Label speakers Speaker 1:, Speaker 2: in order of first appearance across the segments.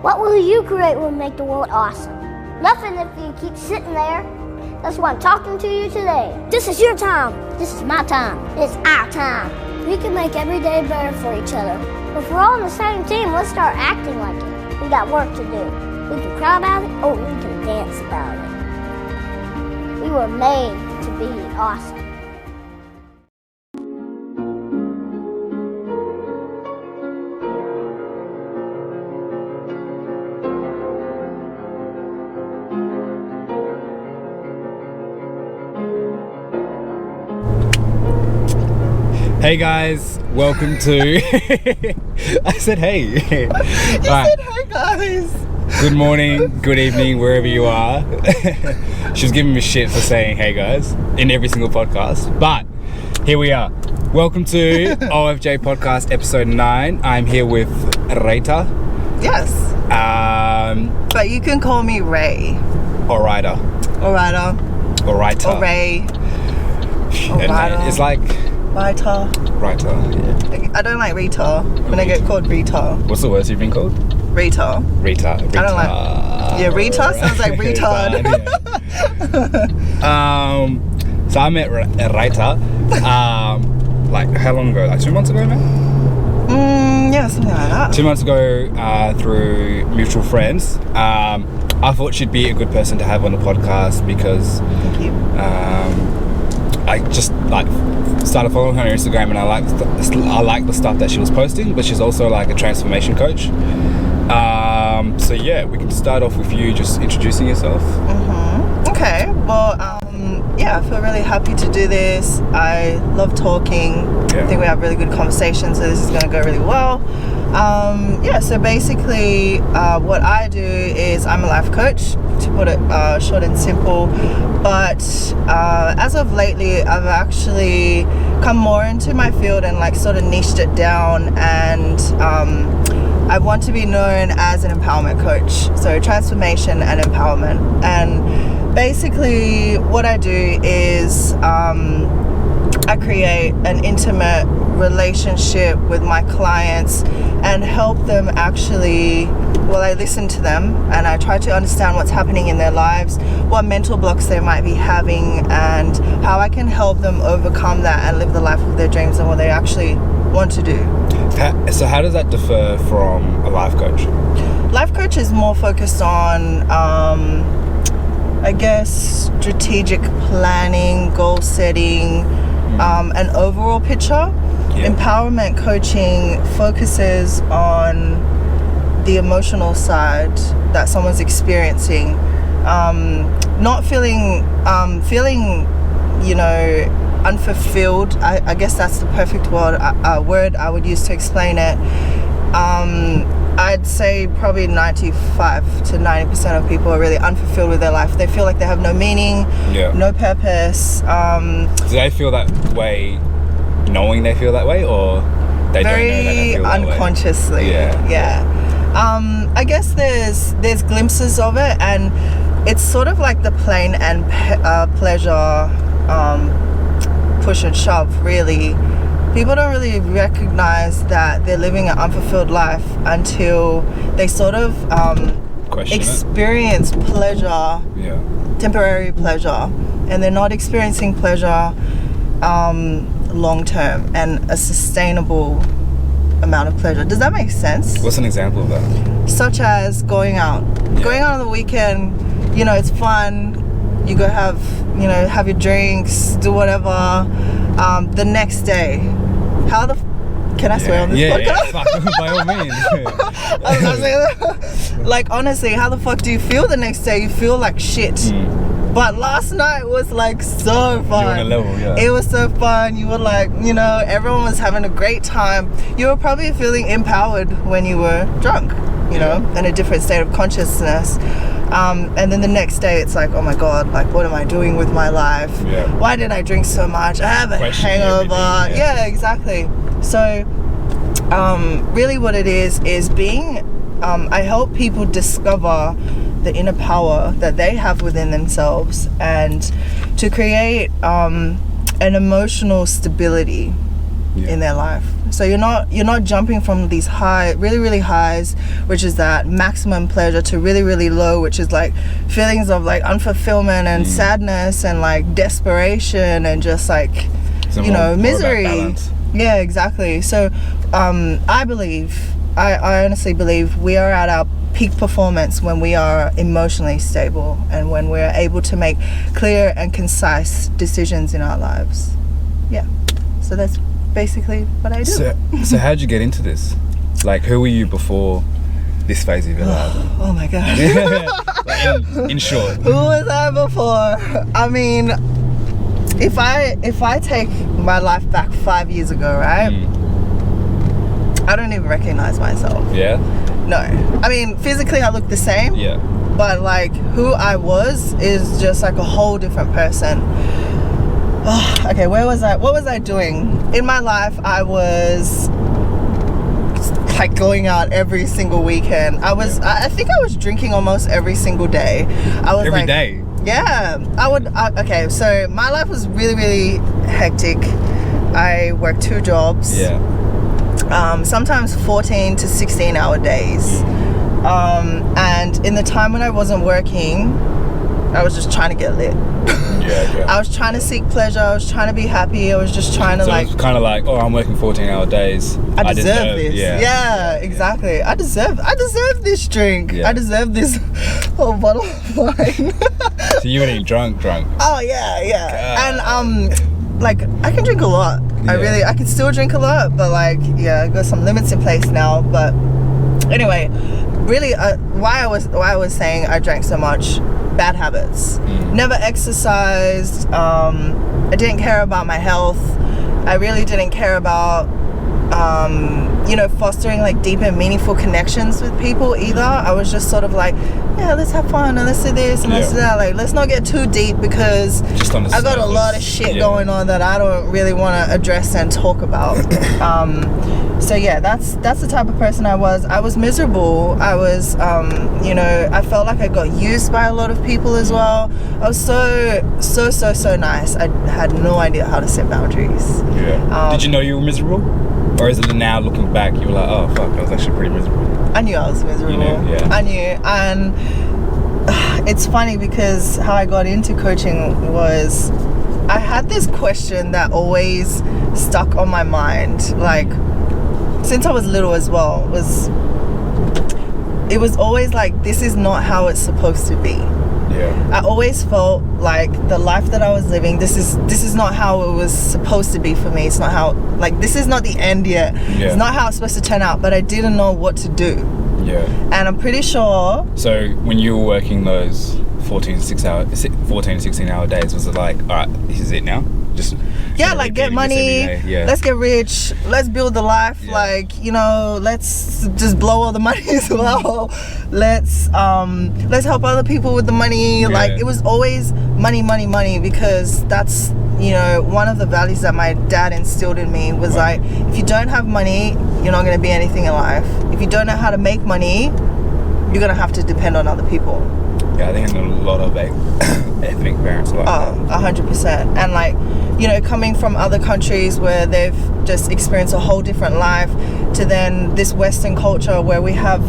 Speaker 1: What will you create will make the world awesome? Nothing if you keep sitting there. That's why I'm talking to you today. This is your time. This is my time. It's our time. We can make every day better for each other. If we're all on the same team, let's start acting like it. We got work to do. We can cry about it, or we can dance about it. We were made to be awesome.
Speaker 2: Hey guys, welcome to I said hey.
Speaker 3: You said hey guys.
Speaker 2: Good morning, good evening, wherever you are. She was giving me shit for saying hey guys in every single podcast, but here we are. Welcome to OFJ podcast episode 9. I'm here with Raita.
Speaker 3: Yes. But you can call me Ray.
Speaker 2: Or Raita.
Speaker 3: Or Raita.
Speaker 2: Or Raita.
Speaker 3: Or Ray. Or
Speaker 2: Raita. It's like
Speaker 3: Raita.
Speaker 2: Raita, yeah.
Speaker 3: I don't like Rita when I get called Rita.
Speaker 2: What's the worst you've been called?
Speaker 3: Rita.
Speaker 2: Rita.
Speaker 3: I don't like. Yeah, Rita sounds like retard.
Speaker 2: So I met Raita. Like how long ago? Like 2 months ago, man.
Speaker 3: Yeah, something like that.
Speaker 2: 2 months ago, through mutual friends. I thought she'd be a good person to have on the podcast because.
Speaker 3: Thank you.
Speaker 2: I just like started following her on Instagram, and I like the stuff that she was posting. But she's also like a transformation coach. So yeah, we can start off with you just introducing yourself.
Speaker 3: Okay. Well, yeah, I feel really happy to do this. I love talking.
Speaker 2: Yeah.
Speaker 3: I think we have really good conversations, so this is going to go really well. Yeah, so basically what I do is I'm a life coach, to put it short and simple, but as of lately I've actually come more into my field and like sort of niched it down, and I want to be known as an empowerment coach, so transformation and empowerment. And basically what I do is I create an intimate relationship with my clients and help them actually, well, I listen to them and I try to understand what's happening in their lives, what mental blocks they might be having, and how I can help them overcome that and live the life of their dreams and what they actually want to do.
Speaker 2: So how does that differ from a life coach?
Speaker 3: Life coach is more focused on I guess strategic planning, goal setting, an overall picture. Yeah. Empowerment coaching focuses on the emotional side that someone's experiencing, not feeling, unfulfilled. I guess that's the perfect word I would use to explain it. I'd say probably 95 to 90% of people are really unfulfilled with their life. They feel like they have no meaning, no purpose.
Speaker 2: Do they feel that way knowing they feel that way, or they don't know that they feel that way? Very
Speaker 3: unconsciously. Yeah. I guess there's glimpses of it, and it's sort of like the pain and pleasure, push and shove, really. People don't really recognize that they're living an unfulfilled life until they sort of experience pleasure, temporary pleasure, and they're not experiencing pleasure long term and a sustainable amount of pleasure. Does that make sense?
Speaker 2: What's an example of that?
Speaker 3: Such as going out. Going out on the weekend, it's fun. You go have your drinks, do whatever. The next day, can I swear on this podcast?
Speaker 2: Yeah, by all means.
Speaker 3: Like, honestly, how the fuck do you feel the next day? You feel like shit. But last night was like so fun.
Speaker 2: You were on a level, yeah.
Speaker 3: It was so fun. You were like, everyone was having a great time. You were probably feeling empowered when you were drunk, in a different state of consciousness. And then the next day it's like, oh my god, like what am I doing with my life? Why did I drink so much? I have a hangover. Yeah, exactly. So really what it is being I help people discover the inner power that they have within themselves, and to create an emotional stability in their life. So you're not jumping from these really highs, which is that maximum pleasure, to really low, which is like feelings of like unfulfillment and sadness and like desperation and just like,
Speaker 2: So
Speaker 3: you know,
Speaker 2: more
Speaker 3: misery.
Speaker 2: about balance.
Speaker 3: Yeah, exactly. So I honestly believe we are at our peak performance when we are emotionally stable and when we're able to make clear and concise decisions in our lives. Yeah. So that's basically what I do.
Speaker 2: So how'd you get into this? Like, who were you before this phase of your life?
Speaker 3: Oh my God.
Speaker 2: Like, in short.
Speaker 3: Who was I before? I mean, if I take my life back 5 years ago, right? I don't even recognize myself.
Speaker 2: Yeah?
Speaker 3: No. I mean, physically I look the same.
Speaker 2: Yeah.
Speaker 3: But like who I was is just like a whole different person. Oh, okay, where was I? What was I doing? In my life, I was like going out every single weekend. I think I was drinking almost every single day. I was
Speaker 2: Every day?
Speaker 3: Yeah. Okay, so my life was really hectic. I worked 2 jobs.
Speaker 2: Yeah.
Speaker 3: Sometimes 14 to 16 hour days. And in the time when I wasn't working, I was just trying to get lit.
Speaker 2: Yeah.
Speaker 3: I was trying to seek pleasure. I was trying to be happy. I was just trying to
Speaker 2: So
Speaker 3: like.
Speaker 2: it's kind of like, oh, I'm working 14-hour days.
Speaker 3: I deserve this.
Speaker 2: Yeah.
Speaker 3: Exactly. I deserve this drink.
Speaker 2: Yeah.
Speaker 3: I deserve this whole bottle of wine.
Speaker 2: So you weren't drunk.
Speaker 3: Oh yeah.
Speaker 2: God.
Speaker 3: And like I can drink a lot.
Speaker 2: Yeah.
Speaker 3: I can still drink a lot, but like I got some limits in place now. But anyway, really, why I was saying I drank so much. Bad habits. Never exercised. I didn't care about my health. I really didn't care about fostering like deep and meaningful connections with people either. I was just sort of like, yeah, let's have fun and let's do this and let's do that. Like, let's not get too deep because I got a lot of shit going on that I don't really want to address and talk about. So yeah, that's the type of person I was. I was miserable. I was, I felt like I got used by a lot of people as well. I was so nice. I had no idea how to set boundaries.
Speaker 2: Yeah. Did you know you were miserable? Or is it now looking back, you were like, oh fuck, I was actually pretty miserable?
Speaker 3: I knew I was miserable.
Speaker 2: You knew, yeah.
Speaker 3: I knew. And it's funny because how I got into coaching was I had this question that always stuck on my mind. Like, since I was little as well, it was always like, this is not how it's supposed to be.
Speaker 2: Yeah.
Speaker 3: I always felt like the life that I was living, this is not how it was supposed to be for me. It's not how, like, this is not the end yet.
Speaker 2: Yeah.
Speaker 3: It's not how it's supposed to turn out, but I didn't know what to do.
Speaker 2: Yeah.
Speaker 3: And I'm pretty sure.
Speaker 2: So when you were working those 14 to 16 hour days, was it like, all right, this is it now? Just
Speaker 3: like get money, let's get rich, let's build the life, like, let's just blow all the money as well. Let's help other people with the money. Like, it was always money because that's, one of the values that my dad instilled in me was like, if you don't have money, you're not going to be anything in life. If you don't know how to make money, you're going to have to depend on other people.
Speaker 2: Yeah, I think a lot of ethnic parents are like that.
Speaker 3: 100%. And like, coming from other countries where they've just experienced a whole different life to then this Western culture where we have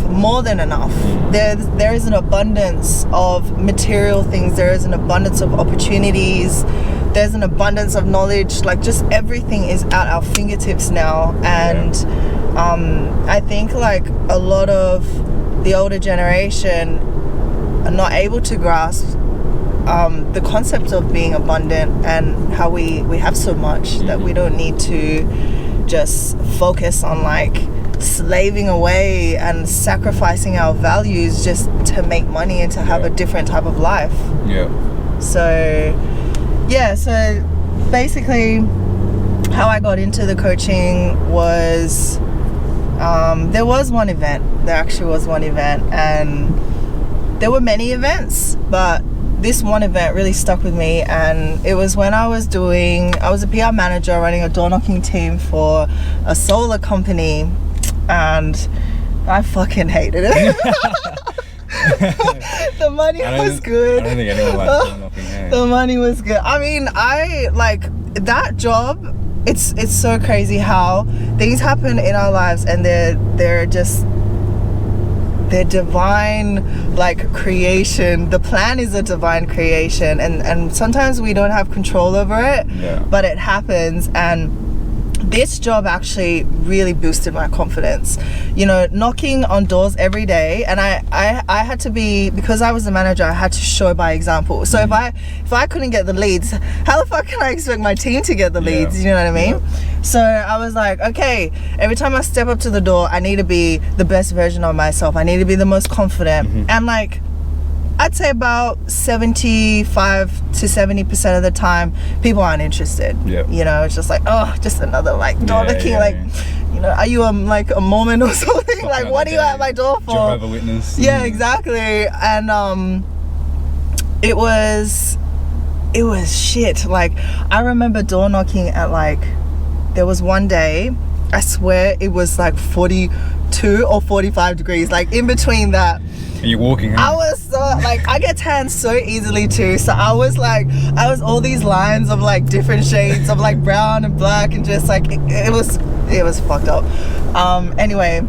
Speaker 3: more than enough. There is an abundance of material things. There is an abundance of opportunities. There's an abundance of knowledge. Like, just everything is at our fingertips now. And I think like a lot of the older generation are not able to grasp the concept of being abundant and how we have so much that we don't need to just focus on like slaving away and sacrificing our values just to make money and to have a different type of life. So basically how I got into the coaching was there actually was one event, and there were many events, but this one event really stuck with me. And it was when I was a PR manager running a door knocking team for a solar company, and I fucking hated it. The money was good.
Speaker 2: I don't think anyone likes door knocking.
Speaker 3: The money was good. I mean, I like that job. it's so crazy how things happen in our lives, and they're divine, like, creation. The plan is a divine creation, and sometimes we don't have control over it, but it happens. And this job actually really boosted my confidence, you know, knocking on doors every day. And I had to be, because I was the manager, I had to show by example. So if I couldn't get the leads, how the fuck can I expect my team to get the leads? You know what I mean? So I was like, okay, every time I step up to the door, I need to be the best version of myself. I need to be the most confident. And like, I'd say about 75 to 70% of the time, people aren't interested. You know, it's just like, oh, just another like door knocking, like, you know, are you like a Mormon or something? Fuck, like, what are you at my door for?
Speaker 2: Jehovah's Witness.
Speaker 3: Yeah, exactly. And it was shit. Like, I remember door knocking at, like, there was one day, I swear it was like 42 or 45 degrees, like in between that.
Speaker 2: And you're walking, huh?
Speaker 3: I was so, like, I get tan so easily too. So I was all these lines of like different shades of like brown and black, and just like, it was fucked up. Anyway,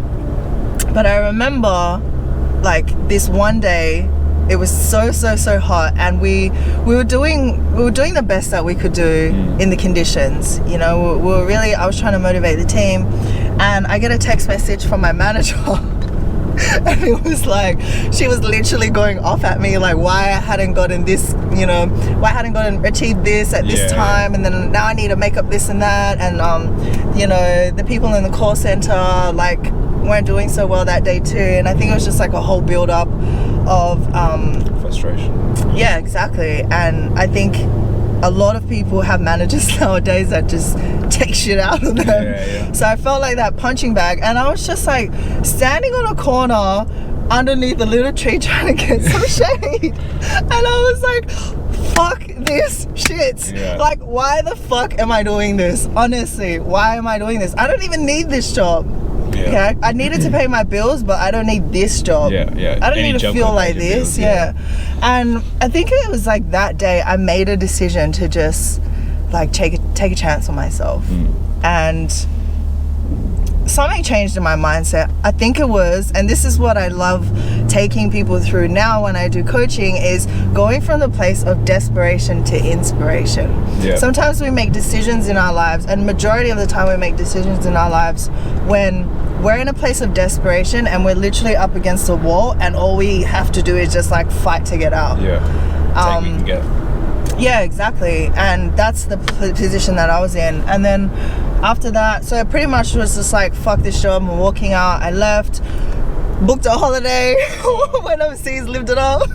Speaker 3: but I remember like this one day, it was so hot, and we were doing the best that we could do in the conditions. You know, I was trying to motivate the team, and I get a text message from my manager. And it was like, she was literally going off at me, like, why I hadn't gotten this, you know, why I hadn't achieved this at this time, and then now I need to make up this and that, and you know, the people in the call center like weren't doing so well that day too. And I think it was just like a whole build up of
Speaker 2: frustration.
Speaker 3: Yeah, exactly. And I think a lot of people have managers nowadays that just take shit out of them. So I felt like that punching bag, and I was just like standing on a corner underneath a little tree trying to get some shade, and I was like, fuck this shit. Like, why the fuck am I doing this? Honestly, why am I doing this? I don't even need this job. Okay, I needed to pay my bills, but I don't need this job. I don't need to feel like this. And I think it was like that day I made a decision to just like take a chance on myself. And something changed in my mindset. I think it was, and this is what I love taking people through now when I do coaching, is going from the place of desperation to inspiration. Sometimes we make decisions in our lives, and majority of the time we make decisions in our lives when we're in a place of desperation and we're literally up against a wall, and all we have to do is just like fight to get out. Yeah, exactly. And that's the position that I was in. And then after that, so it pretty much was just like, fuck this job, I'm walking out. I left, booked a holiday, went overseas, lived it up.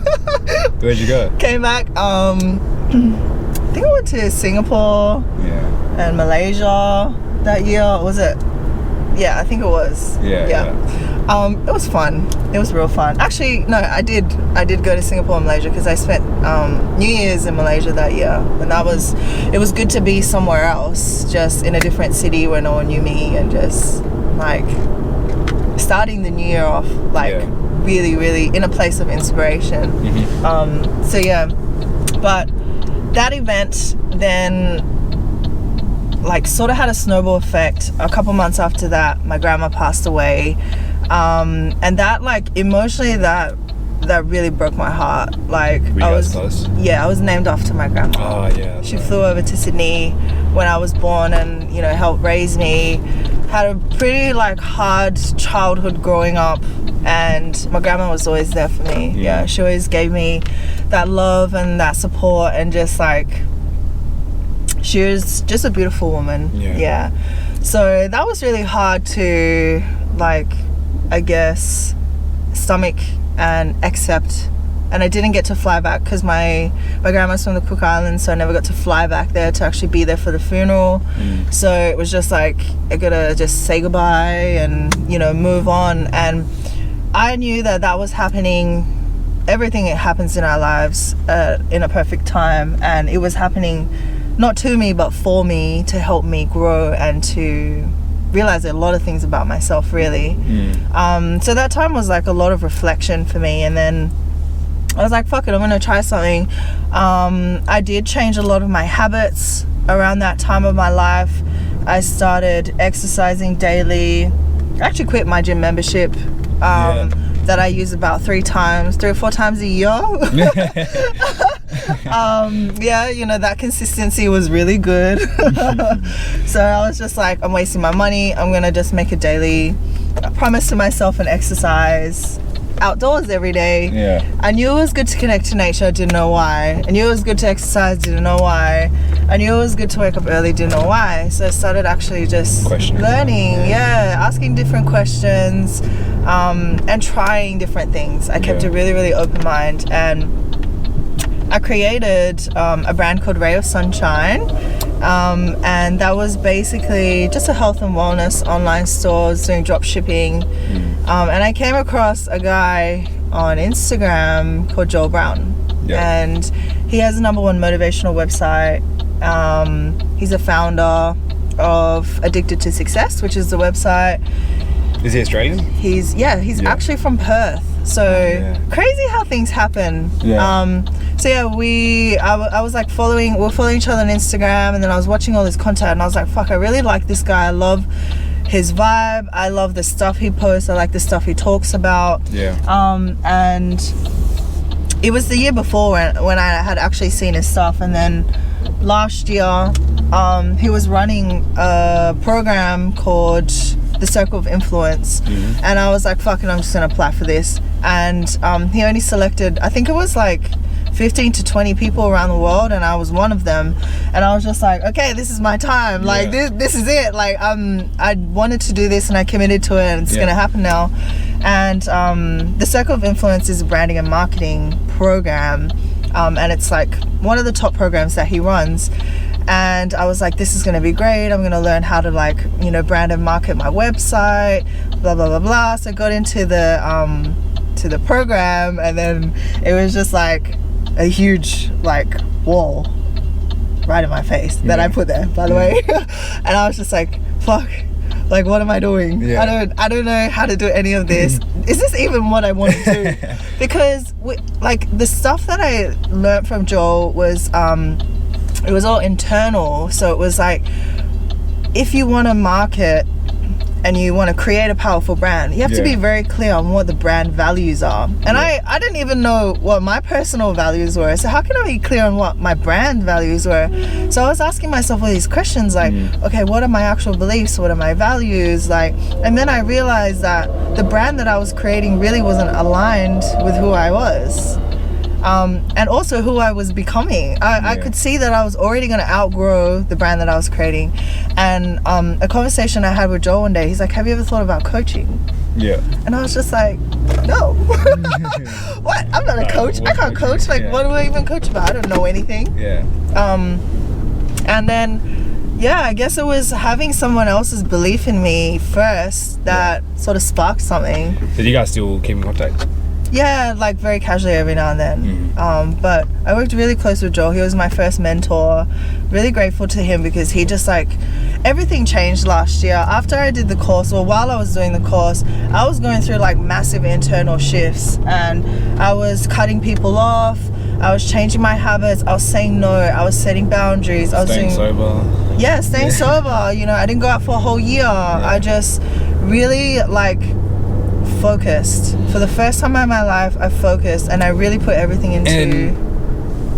Speaker 2: Where'd you go?
Speaker 3: Came back. I think I went to Singapore and Malaysia that year. Was it? Yeah, I think it was. It was fun. It was real fun. Actually, no, I did go to Singapore and Malaysia because I spent New Year's in Malaysia that year, and it was good to be somewhere else, just in a different city where no one knew me, and just like starting the new year off like really, really in a place of inspiration. So yeah, but that event then like sort of had a snowball effect. A couple months after that, my grandma passed away, and that like emotionally that really broke my heart. Like, I was named after my grandma. She flew over to Sydney when I was born, and you know, helped raise me. Had a pretty like hard childhood growing up, and my grandma was always there for me. She always gave me that love and that support, and just like, she was just a beautiful woman. So that was really hard to like, I guess, stomach and accept. And I didn't get to fly back because my grandma's from the Cook Islands, so I never got to fly back there to actually be there for the funeral. So it was just like, I gotta just say goodbye and, you know, move on. And I knew that was happening. Everything that happens in our lives in a perfect time, and it was happening not to me but for me, to help me grow and to realize a lot of things about myself, really. So that time was like a lot of reflection for me, and then I was like, fuck it, I'm gonna try something. I did change a lot of my habits around that time of my life, I started exercising daily. I actually quit my gym membership that I use about 3 or 4 times a year. That consistency was really good. So I was just like, I'm wasting my money. I'm gonna just make a daily promise to myself and exercise outdoors every day.
Speaker 2: Yeah.
Speaker 3: I knew it was good to connect to nature, I didn't know why. I knew it was good to exercise, didn't know why. I knew it was good to wake up early, didn't know why. So I started actually just learning, asking different questions, and trying different things. I kept a really, really open mind, and I created a brand called Ray of Sunshine, and that was basically just a health and wellness online store doing drop shipping. And I came across a guy on Instagram called Joel Brown, and he has a #1 motivational website. He's a founder of Addicted to Success, which is the website.
Speaker 2: Is he Australian?
Speaker 3: He's actually from Perth. So crazy how things happen. I was like we're following each other on Instagram, and then I was watching all this content, and I was like, fuck, I really like this guy. I love his vibe. I love the stuff he posts. I like the stuff he talks about. And it was the year before when I had actually seen his stuff, and then last year he was running a program called the Circle of Influence, and I was like, fuck it, I'm just gonna apply for this. And he only selected, I think it was like 15 to 20 people around the world, and I was one of them. And I was just like, okay, this is my time. Like this is it. Like I wanted to do this, and I committed to it, and it's gonna happen now. And the Circle of Influence is a branding and marketing program, and it's like one of the top programs that he runs. And I was like, this is going to be great. I'm going to learn how to brand and market my website, blah, blah, blah, blah. So I got into the program, and then it was just like a huge wall right in my face that I put there, by the way. And I was just like, fuck, what am I doing? I don't know how to do any of this. Is this even what I want to do? Because the stuff that I learned from Joel was it was all internal. So it was like, if you want to market and you want to create a powerful brand, you have to be very clear on what the brand values are. And I didn't even know what my personal values were. So how can I be clear on what my brand values were? So I was asking myself all these questions okay, what are my actual beliefs? What are my values? And then I realized that the brand that I was creating really wasn't aligned with who I was. And also who I was becoming. I could see that I was already going to outgrow the brand that I was creating. And a conversation I had with Joel one day, he's like, have you ever thought about coaching? And I was just like, no. What? I'm not a coach. I can't coach. What do I even coach about? I don't know anything. And then I guess it was having someone else's belief in me first that sort of sparked something.
Speaker 2: Did you guys still keep in contact?
Speaker 3: Yeah, very casually every now and then. But I worked really close with Joel. He was my first mentor. Really grateful to him, because he just everything changed last year. After I did the course, or while I was doing the course, I was going through massive internal shifts, and I was cutting people off. I was changing my habits. I was saying no. I was setting boundaries. I was
Speaker 2: staying sober.
Speaker 3: Yeah, staying sober. I didn't go out for a whole year. I just really focused. For the first time in my life, I focused, and I really put everything into...
Speaker 2: And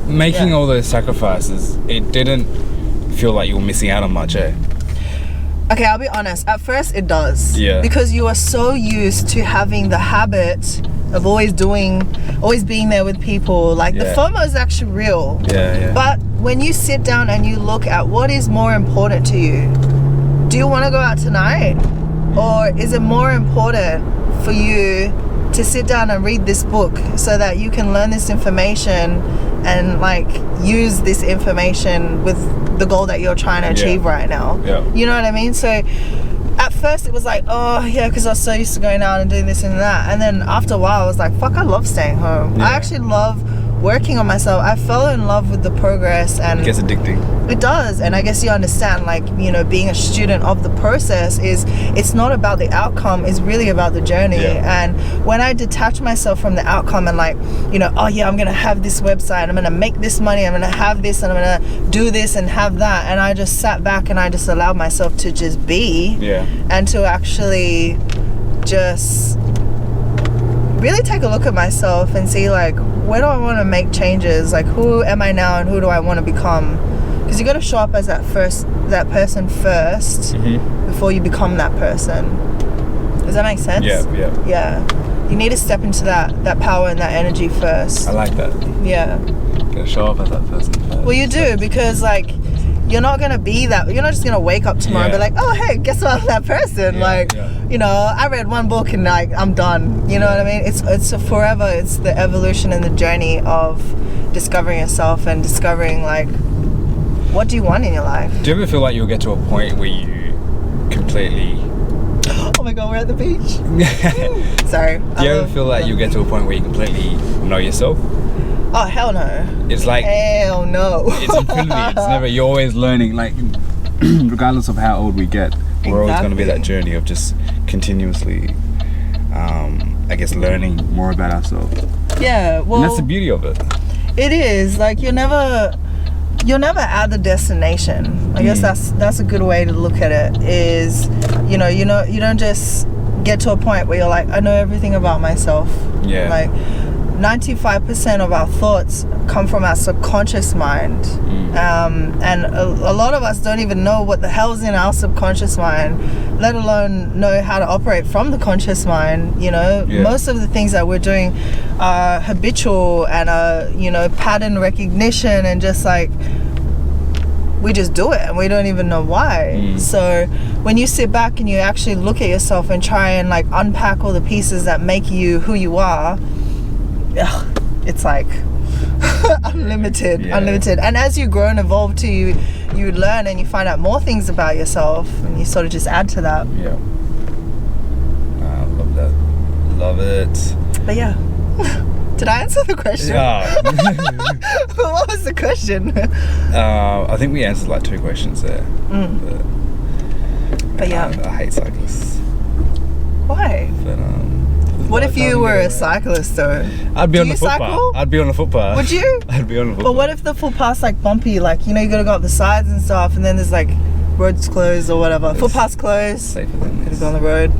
Speaker 2: making all those sacrifices, it didn't feel like you were missing out on much, eh?
Speaker 3: Okay, I'll be honest. At first, it does.
Speaker 2: Because
Speaker 3: you are so used to having the habit of always being there with people. The FOMO is actually real. But when you sit down and you look at what is more important to you, do you want to go out tonight? Or is it more important for you to sit down and read this book so that you can learn this information and use this information with the goal that you're trying to achieve right now? You know what I mean? So at first it was because I was so used to going out and doing this and that, and then after a while I was like, fuck, I love staying home. I actually love working on myself, I fell in love with the progress, and
Speaker 2: It gets addicting.
Speaker 3: it does. And I guess you understand, like, you know, being a student of the process is, it's not about the outcome, it's really about the journey.
Speaker 2: Yeah.
Speaker 3: And when I detach myself from the outcome and, like, you know, oh yeah, I'm gonna have this website, I'm gonna make this money, I'm gonna have this, and I'm gonna do this and have that, and I just sat back and I just allowed myself to just be,
Speaker 2: Yeah.
Speaker 3: and to actually just really take a look at myself and see, like, where do I want to make changes? Like, who am I now and who do I want to become? Because you got to show up as that person first before you become that person. Does that make sense? Yeah. You need to step into that power and that energy first.
Speaker 2: I like that.
Speaker 3: Yeah.
Speaker 2: Gotta show up as that person first.
Speaker 3: Well, you do, because, like, you're not gonna be that. You're not just gonna wake up tomorrow and be like, oh hey, guess what, I'm that person. You know, I read one book and, like, I'm done. You know what I mean? It's a forever. It's the evolution and the journey of discovering yourself and discovering, like, what do you want in your life.
Speaker 2: Do you ever feel like you'll get to a point where you completely...
Speaker 3: Oh my god, we're at the beach. Sorry.
Speaker 2: Do you ever feel like you'll get to a point where you completely know yourself?
Speaker 3: Oh hell no.
Speaker 2: It's like...
Speaker 3: Hell no.
Speaker 2: It's infinity. It's never... You're always learning, like, regardless of how old we get, we're always going to be that journey of just continuously, I guess, learning more about ourselves.
Speaker 3: Yeah, well...
Speaker 2: And that's the beauty of it.
Speaker 3: It is. Like, you're never at the destination. I guess that's a good way to look at it, is, you don't just get to a point where you're like, I know everything about myself.
Speaker 2: Yeah.
Speaker 3: Like, 95% of our thoughts come from our subconscious mind. And a lot of us don't even know what the hell's in our subconscious mind, let alone know how to operate from the conscious mind. You know, most of the things that we're doing are habitual and are, pattern recognition, and just like, we just do it and we don't even know why. So when you sit back and you actually look at yourself and try and, like, unpack all the pieces that make you who you are, it's like unlimited. And as you grow and evolve too, you learn and you find out more things about yourself, and you sort of just add to that.
Speaker 2: Love that. Love it.
Speaker 3: But yeah. Did I answer the question?
Speaker 2: Yeah.
Speaker 3: What was the question?
Speaker 2: I think we answered like 2 questions there.
Speaker 3: But yeah.
Speaker 2: I hate cyclists.
Speaker 3: Why?
Speaker 2: But
Speaker 3: what if you were a cyclist though?
Speaker 2: I'd be on the footpath.
Speaker 3: Cycle?
Speaker 2: I'd be on the footpath.
Speaker 3: Would you?
Speaker 2: I'd be on the footpath.
Speaker 3: But what if the footpath's like bumpy, like, you gotta go up the sides and stuff, and then there's like roads closed or whatever. Footpath's closed.
Speaker 2: Safer than
Speaker 3: Gotta
Speaker 2: this.
Speaker 3: go on the road.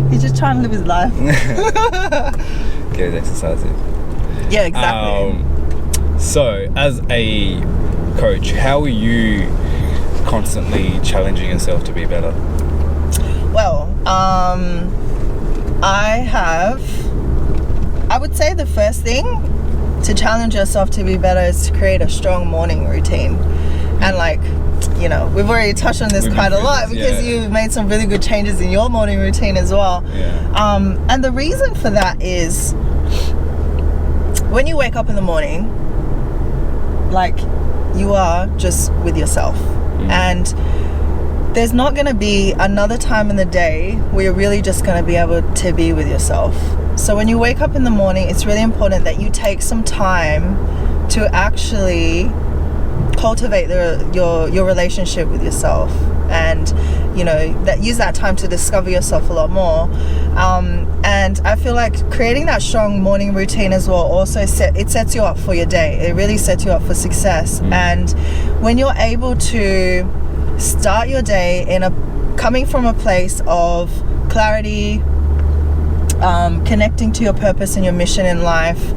Speaker 3: He's just trying to live his life.
Speaker 2: Get his exercise in.
Speaker 3: Yeah, exactly.
Speaker 2: So, as a coach, how are you constantly challenging yourself to be better?
Speaker 3: Well, I would say the first thing to challenge yourself to be better is to create a strong morning routine. And, like, we've already touched on this quite a lot, because you've made some really good changes in your morning routine as well. And the reason for that is, when you wake up in the morning, like, you are just with yourself. And there's not going to be another time in the day where you're really just going to be able to be with yourself. So when you wake up in the morning, it's really important that you take some time to actually cultivate your relationship with yourself, and that use that time to discover yourself a lot more. And I feel like creating that strong morning routine as well also sets you up for your day. It really sets you up for success. And when you're able to start your day coming from a place of clarity, connecting to your purpose and your mission in life,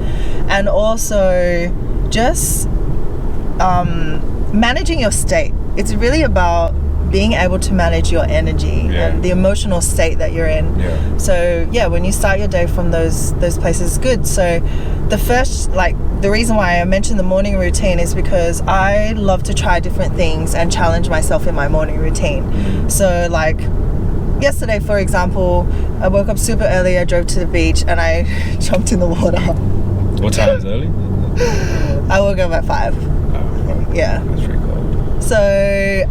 Speaker 3: and also just managing your state. It's really about being able to manage your energy and the emotional state that you're in. So when you start your day from those places, good. So the reason why I mentioned the morning routine is because I love to try different things and challenge myself in my morning routine. So, like, yesterday, for example, I woke up super early, I drove to the beach, and I jumped in the water.
Speaker 2: What time is early?
Speaker 3: I woke up at 5.
Speaker 2: Oh, right.
Speaker 3: Yeah.
Speaker 2: That's pretty cold.
Speaker 3: So,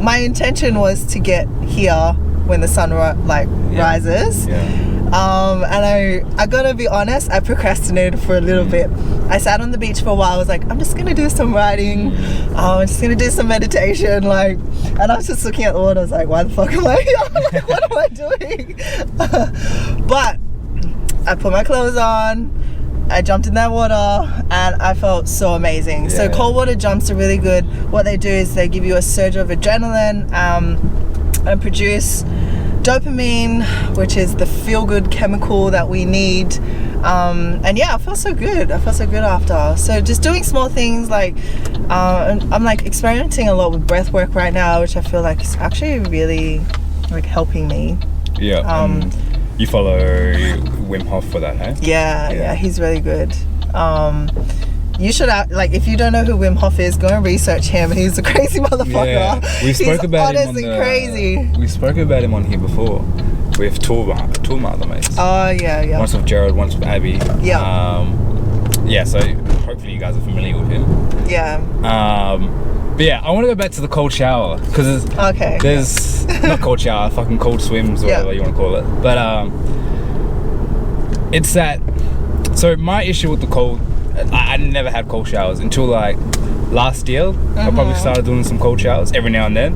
Speaker 3: my intention was to get here when the sun rises. And I gotta be honest, I procrastinated for a little bit. I sat on the beach for a while. I was like, I'm just gonna do some writing. I'm just gonna do some meditation. And I was just looking at the water. I was like, why the fuck am I here? Like, what am I doing? But I put my clothes on. I jumped in that water and I felt so amazing. So cold water jumps are really good. What they do is they give you a surge of adrenaline and produce dopamine, which is the feel-good chemical that we need. And yeah, I felt so good. I felt so good after. So just doing small things I'm like experimenting a lot with breath work right now, which I feel like is actually really like helping me.
Speaker 2: You follow Wim Hof for that, hey?
Speaker 3: Yeah, he's really good. You should if you don't know who Wim Hof is, go and research him. He's a crazy motherfucker.
Speaker 2: We spoke about him
Speaker 3: crazy.
Speaker 2: We spoke about him on here before with Toolma, the mates.
Speaker 3: Oh yeah.
Speaker 2: Once with Jared, once with Abby. So hopefully you guys are familiar with him. But yeah, I want to go back to the cold shower because there's not cold shower, fucking cold swims or whatever you want to call it. But it's that. So my issue with the cold, I never had cold showers until like last year. I probably started doing some cold showers every now and then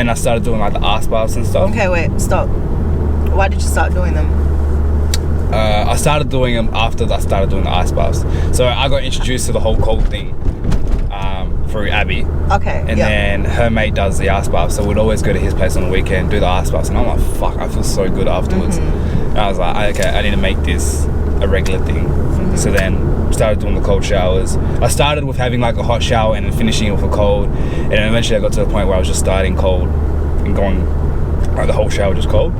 Speaker 2: I started doing like the ice baths and stuff.
Speaker 3: Okay, wait, stop. Why did you start doing them?
Speaker 2: I started doing them after I started doing the ice baths. So I got introduced to the whole cold thing through Abby.
Speaker 3: Okay.
Speaker 2: And then her mate does the ice bath, so we'd always go to his place on the weekend, do the ice baths, and I'm like, fuck, I feel so good afterwards. And I was like, okay, I need to make this a regular thing. So then started doing the cold showers. I started with having like a hot shower and then finishing it with a cold, and then eventually I got to the point where I was just starting cold and going like the whole shower just cold.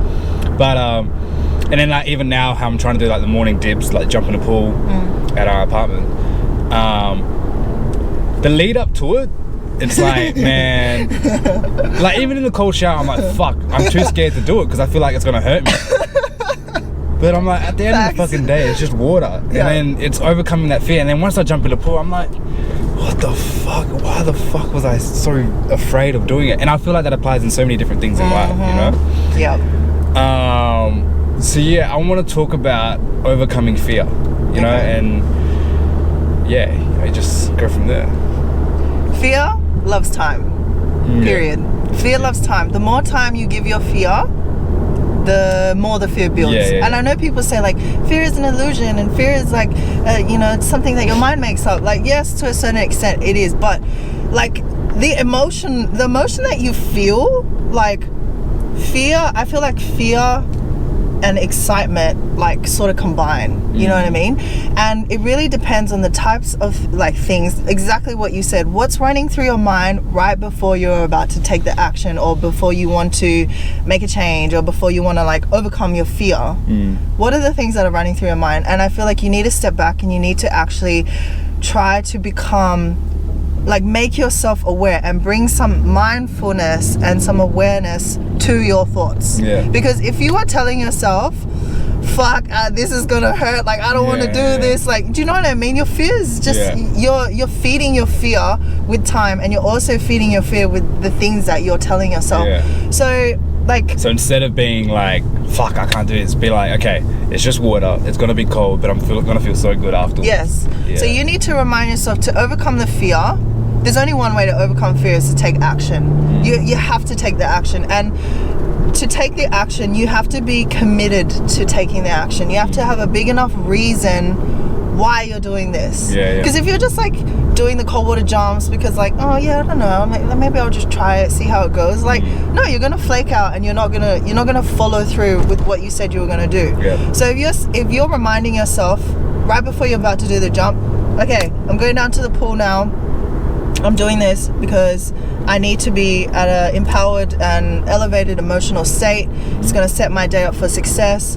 Speaker 2: But and then like even now how I'm trying to do like the morning dips, like jump in the pool at our apartment. The lead up to it, it's like, man, like even in the cold shower, I'm like, fuck, I'm too scared to do it because I feel like it's gonna hurt me. But I'm like, at the end of the fucking day, it's just water. And then it's overcoming that fear. And then once I jump in the pool, I'm like, what the fuck? Why the fuck was I so afraid of doing it? And I feel like that applies in so many different things in life, you know? So yeah, I want to talk about overcoming fear, you know, and I just go from there.
Speaker 3: Fear loves time. Period. Fear loves time. The more time you give your fear, the more the fear builds. And I know people say like fear is an illusion and fear is like it's something that your mind makes up. Like yes, to a certain extent it is, but like the emotion that you feel, like fear, I feel like fear and excitement like sort of combine, you know what I mean? And it really depends on the types of like things, exactly what you said, what's running through your mind right before you're about to take the action, or before you want to make a change, or before you want to like overcome your fear. What are the things that are running through your mind? And I feel like you need to step back and you need to actually try to become like, make yourself aware and bring some mindfulness and some awareness to your thoughts. Because if you are telling yourself, fuck, this is gonna hurt, like I don't want to do this, like, do you know what I mean? Your fear is just you're feeding your fear with time, and you're also feeding your fear with the things that you're telling yourself. So instead of being like, fuck, I can't do this, be like, okay, it's just water, it's gonna be cold, but I'm gonna feel so good afterwards. So you need to remind yourself to overcome the fear. There's only one way to overcome fear, is to take action. You have to take the action, and to take the action you have to be committed to taking the action. You have to have a big enough reason why you're doing this. Because if you're just like doing the cold water jumps because like, oh yeah, I don't know, maybe I'll just try it, see how it goes, like no, you're gonna flake out and you're not gonna follow through with what you said you were gonna do. So if you're reminding yourself right before you're about to do the jump, okay, I'm going down to the pool now, I'm doing this because I need to be at an empowered and elevated emotional state. It's going to set my day up for success.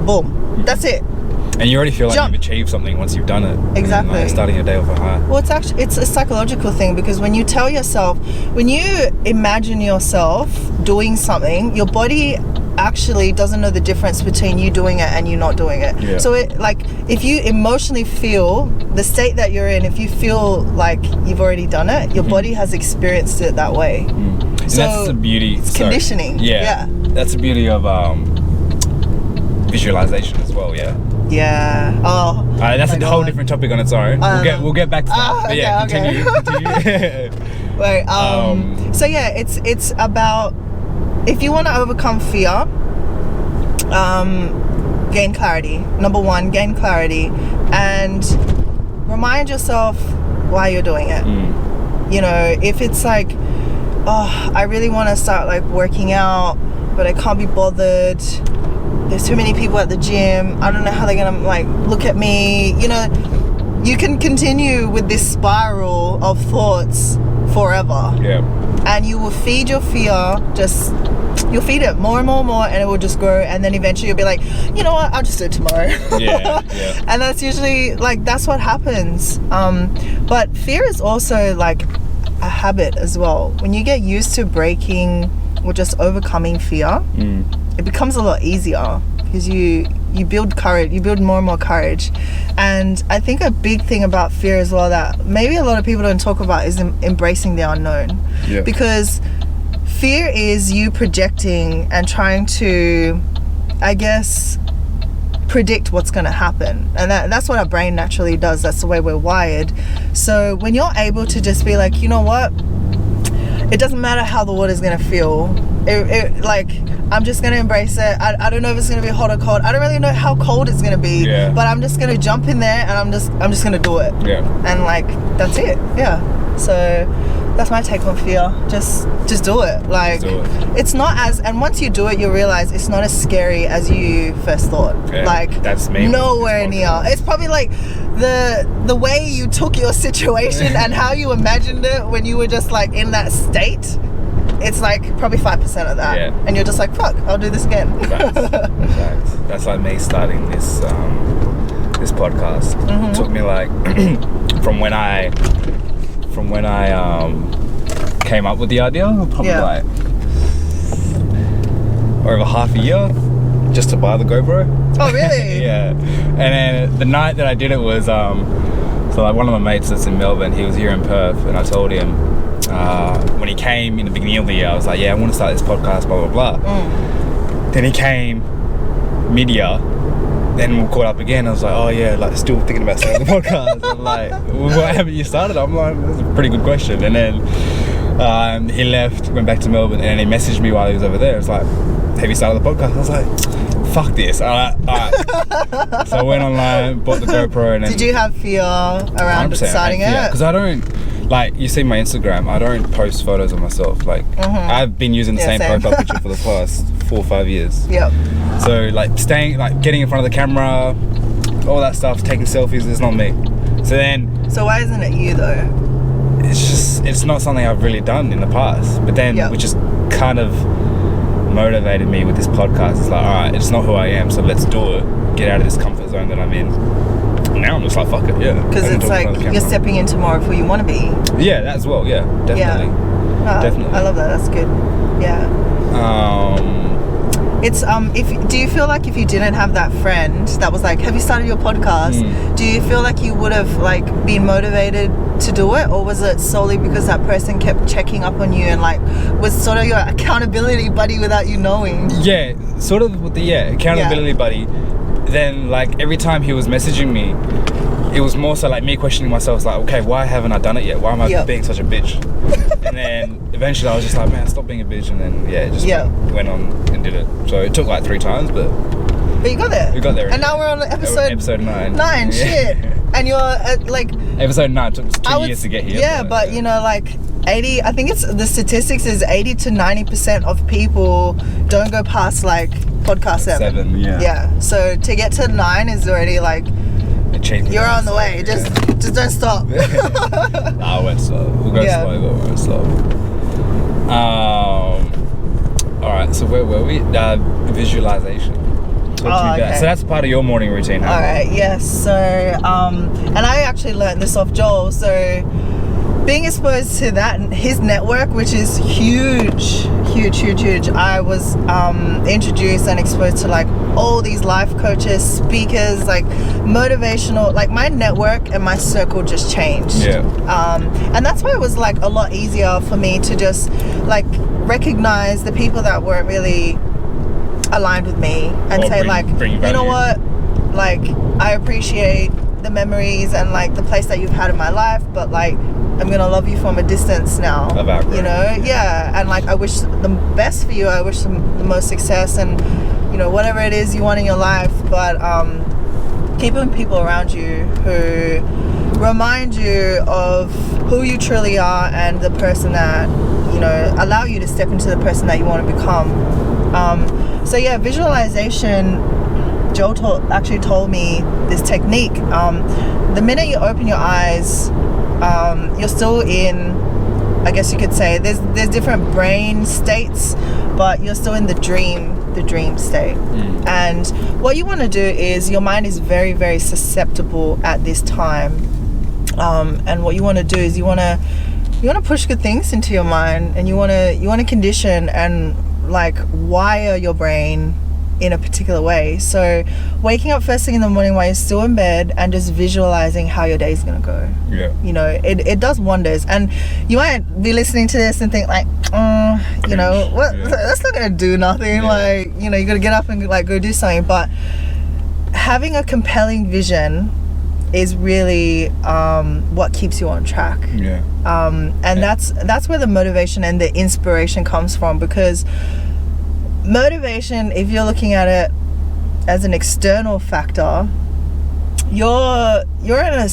Speaker 3: Boom. That's it.
Speaker 2: And you already feel like you've achieved something once you've done it.
Speaker 3: Exactly.
Speaker 2: And, like, starting your day off a high.
Speaker 3: Well, it's a psychological thing, because when you tell yourself, when you imagine yourself doing something, your body actually doesn't know the difference between you doing it and you not doing it. So it, like, if you emotionally feel the state that you're in, if you feel like you've already done it, your body has experienced it that way.
Speaker 2: And
Speaker 3: So
Speaker 2: that's the beauty.
Speaker 3: it's conditioning.
Speaker 2: Yeah. That's the beauty of visualization as well. Yeah.
Speaker 3: Yeah. Oh.
Speaker 2: That's
Speaker 3: my
Speaker 2: a whole
Speaker 3: God.
Speaker 2: different topic on its own. We'll get back to that. But yeah,
Speaker 3: okay.
Speaker 2: continue.
Speaker 3: Wait. So yeah, it's about, if you want to overcome fear, gain clarity. Number one, gain clarity, and remind yourself why you're doing it. You know, if it's like, oh, I really want to start like working out, but I can't be bothered. There's too many people at the gym. I don't know how they're gonna like look at me. You know, you can continue with this spiral of thoughts forever.
Speaker 2: Yeah.
Speaker 3: And you will feed your fear, you'll feed it more and more, and it will just grow, and then eventually you'll be like, you know what, I'll just do it tomorrow.
Speaker 2: Yeah.
Speaker 3: And that's usually like, that's what happens. But fear is also like a habit as well. When you get used to breaking or just overcoming fear, it becomes a lot easier, because you build courage, you build more and more courage. And I think a big thing about fear as well that maybe a lot of people don't talk about is embracing the unknown.
Speaker 2: Yeah.
Speaker 3: Because fear is you projecting and trying to, I guess, predict what's going to happen, and that's what our brain naturally does. That's the way we're wired. So when you're able to just be like, you know what, it doesn't matter how the water's going to feel, like, I'm just going to embrace it. I don't know if it's going to be hot or cold. I don't really know how cold it's going to be, but I'm just going to jump in there, and I'm just going to do it. And like, that's it. So that's my take on fear. Just do it. Like, it's not as, and once you do it, you realize it's not as scary as you first thought. Like,
Speaker 2: that's me.
Speaker 3: Nowhere near. It's probably like the way you took your situation and how you imagined it when you were just like in that state. It's like probably 5% of that, and you're just like, fuck, I'll do this again.
Speaker 2: Facts. That's like me starting this podcast. It took me like from when I came up with the idea, probably like over half a year just to buy the GoPro.
Speaker 3: Oh really?
Speaker 2: Yeah. And then the night that I did it was so like one of my mates that's in Melbourne, he was here in Perth, and I told him when he came in the beginning of the year, I was like, yeah, I want to start this podcast, blah blah blah. Then he came mid-year, then we caught up again. I was like, oh yeah, like still thinking about starting the podcast. I'm like, well, why haven't you started? I'm like, that's a pretty good question. And then he left, went back to Melbourne, and he messaged me while he was over there. It's like, have you started the podcast? I was like, fuck this. All right. So I went online, bought the GoPro, and then,
Speaker 3: did you have fear around starting it?
Speaker 2: Because I don't, like, you see my Instagram, I don't post photos of myself. Like, I've been using the same profile picture for the past 4 or 5 years. So like getting in front of the camera, all that stuff, taking selfies, is not me. So why isn't it you though? It's not something I've really done in the past. But then which just kind of motivated me with this podcast. It's like, alright, it's not who I am, so let's do it. Get out of this comfort zone that I'm in. Now I'm just like, fuck it,
Speaker 3: Because it's like you're stepping into more of who you want to be.
Speaker 2: Yeah, that as well, definitely. Definitely.
Speaker 3: I love that, that's good. It's do you feel like if you didn't have that friend that was like, have you started your podcast, do you feel like you would have like been motivated to do it, or was it solely because that person kept checking up on you and like was sort of your accountability buddy without you knowing?
Speaker 2: Yeah, sort of with the accountability buddy. Then like every time he was messaging me, it was more so like me questioning myself, like, okay, why haven't I done it yet? Why am I being such a bitch? And then eventually I was just like, man, stop being a bitch. And then went on and did it. So it took like 3 times, but
Speaker 3: you got there.
Speaker 2: We got there.
Speaker 3: And now we're on episode 9. Shit. And you're like
Speaker 2: episode 9 took 2 years to get here.
Speaker 3: But you know, like 80, I think it's the statistics is 80 to 90% of people don't go past like podcast 7. Yeah. So to get to 9 is already like you're on the way. Just don't stop.
Speaker 2: I won't stop. We'll go slow, but we won't stop. Alright, so where were we? Visualization. Okay. So that's part of your morning routine, huh?
Speaker 3: Alright, yes. So and I actually learned this off Joel. So being exposed to that, his network, which is huge. I was introduced and exposed to like all these life coaches, speakers, like motivational, like my network and my circle just changed. And that's why it was like a lot easier for me to just like recognize the people that weren't really aligned with me and
Speaker 2: Or
Speaker 3: say
Speaker 2: bring
Speaker 3: like, you know
Speaker 2: value.
Speaker 3: what, like I appreciate the memories and like the place that you've had in my life, but like I'm gonna love you from a distance now.
Speaker 2: Of our
Speaker 3: You know,
Speaker 2: growth,
Speaker 3: yeah. And like I wish the best for you. I wish the most success and, you know, whatever it is you want in your life. But keeping people around you who remind you of who you truly are and the person that, you know, allow you to step into the person that you want to become. So yeah, visualization. Joel actually told me this technique. The minute you open your eyes, you're still in, I guess you could say, there's different brain states, but you're still in the dream state. And what you want to do is, your mind is very, very susceptible at this time. And what you want to do is you want to push good things into your mind, and you want to condition and like wire your brain in a particular way. So waking up first thing in the morning while you're still in bed and just visualizing how your day's gonna go.
Speaker 2: Yeah.
Speaker 3: You know, it does wonders. And you might be listening to this and think like, you know, what?
Speaker 2: Yeah.
Speaker 3: That's not gonna do nothing.
Speaker 2: Yeah.
Speaker 3: Like, you know, you gotta get up and like go do something. But having a compelling vision is really what keeps you on track.
Speaker 2: Yeah.
Speaker 3: And that's where the motivation and the inspiration comes from, because motivation, if you're looking at it as an external factor, you're in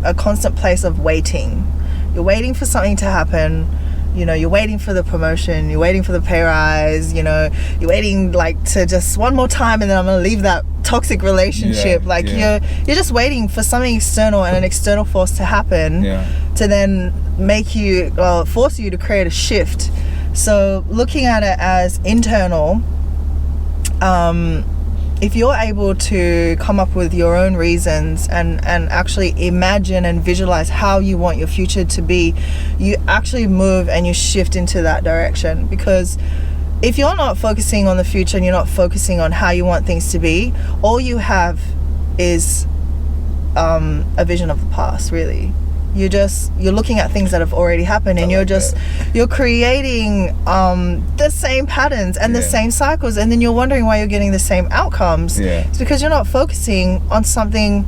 Speaker 3: a constant place of waiting. You're waiting for something to happen. You know, you're waiting for the promotion, you're waiting for the pay rise, you know, you're waiting like to just one more time and then I'm gonna leave that toxic relationship. You're just waiting for something external and an external force to happen to then make you, force you to create a shift. So looking at it as internal, if you're able to come up with your own reasons and actually imagine and visualize how you want your future to be, you actually move and you shift into that direction. Because if you're not focusing on the future and you're not focusing on how you want things to be, all you have is a vision of the past, really. You're looking at things that have already happened, and you're creating the same patterns and the same cycles, and then you're wondering why you're getting the same outcomes. It's because you're not focusing on something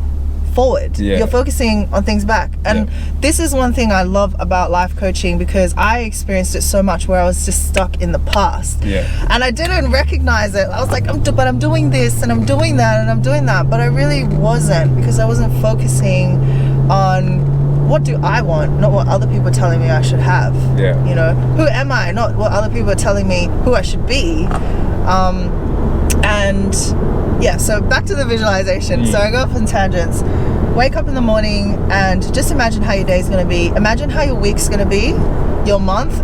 Speaker 3: forward. You're focusing on things back. And this is one thing I love about life coaching, because I experienced it so much where I was just stuck in the past. And I didn't recognize it. I was like, but I'm doing this and I'm doing that and I'm doing that, but I really wasn't, because I wasn't focusing on what do I want, not what other people are telling me I should have. You know, who am I, not what other people are telling me who I should be. So back to the visualization. So I go off on tangents. Wake up in the morning and just imagine how your day's going to be. Imagine how your week's going to be, your month,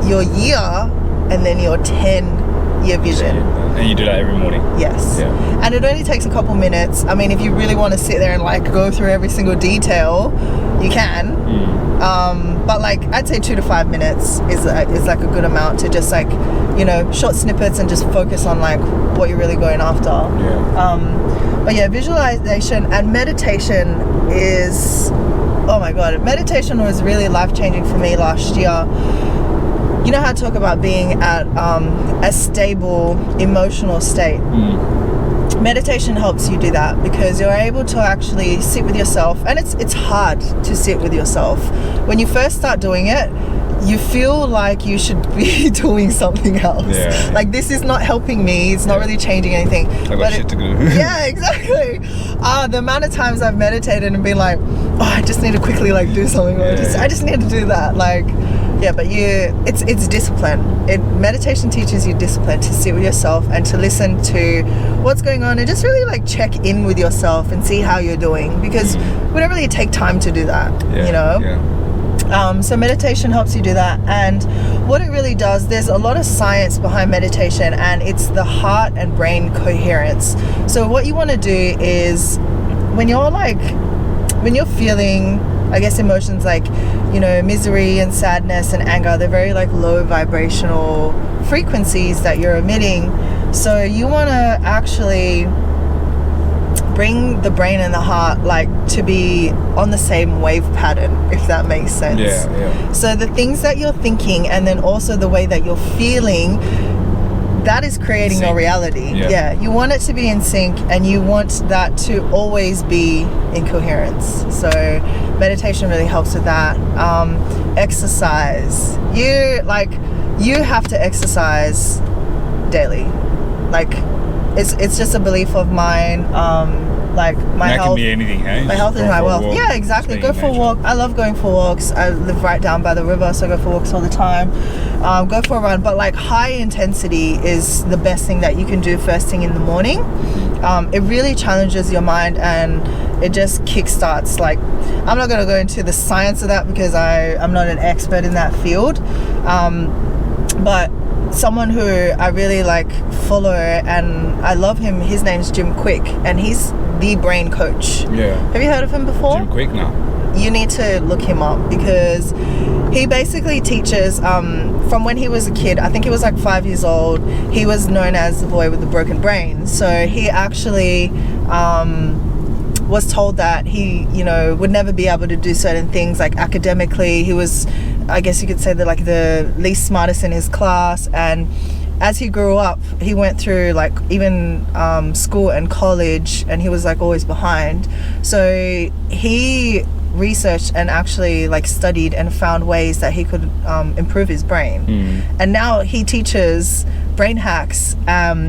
Speaker 3: your year, and then your 10-year vision.
Speaker 2: And you do that every morning?
Speaker 3: Yes. And it only takes a couple minutes. I mean, if you really want to sit there and like go through every single detail, you can. But like, I'd say 2 to 5 minutes is like a good amount to just like, you know, short snippets and just focus on like what you're really going after. But yeah, visualization and meditation is, oh my God, meditation was really life-changing for me last year. You know how I talk about being at a stable emotional state? Meditation helps you do that, because you're able to actually sit with yourself, and it's hard to sit with yourself. When you first start doing it, you feel like you should be doing something else. Like, this is not helping me, it's not really changing anything.
Speaker 2: I've got shit to do.
Speaker 3: Yeah, exactly. The amount of times I've meditated and been like, oh, I just need to quickly like do something, or I just need to do that. Like, yeah, but it's discipline. Meditation teaches you discipline, to sit with yourself and to listen to what's going on and just really like check in with yourself and see how you're doing, because we don't really take time to do that, you know? So meditation helps you do that. And what it really does, there's a lot of science behind meditation, and it's the heart and brain coherence. So what you want to do is, when you're feeling, I guess, emotions like, you know, misery and sadness and anger, they're very like low vibrational frequencies that you're emitting. So you want to actually bring the brain and the heart like to be on the same wave pattern, if that makes sense.
Speaker 2: Yeah.
Speaker 3: So the things that you're thinking and then also the way that you're feeling, that is creating your reality.
Speaker 2: Yeah.
Speaker 3: You want it to be in sync, and you want that to always be in coherence. So meditation really helps with that. Exercise. You have to exercise daily. Like it's just a belief of mine. Like my
Speaker 2: that
Speaker 3: health.
Speaker 2: Can be anything, hey?
Speaker 3: My health is my wealth. Yeah, exactly. Go for a walk. I love going for walks. I live right down by the river, so I go for walks all the time. Go for a run, but like high intensity is the best thing that you can do first thing in the morning. It really challenges your mind, and it just kickstarts. Like, I'm not going to go into the science of that because I'm not an expert in that field, but someone who I really like follow and I love him, his name's Jim Quick, and he's the brain coach.
Speaker 2: Yeah.
Speaker 3: Have you heard of him before?
Speaker 2: Jim Quick, no.
Speaker 3: You need to look him up because he basically teaches from when he was a kid. I think he was like 5 years old. He was known as the boy with the broken brain. So he actually was told that he, would never be able to do certain things. Like academically, he was, I guess you could say, that like the least smartest in his class. And as he grew up, he went through like even school and college, and he was like always behind. So he researched and actually like studied and found ways that he could improve his brain. And now he teaches brain hacks.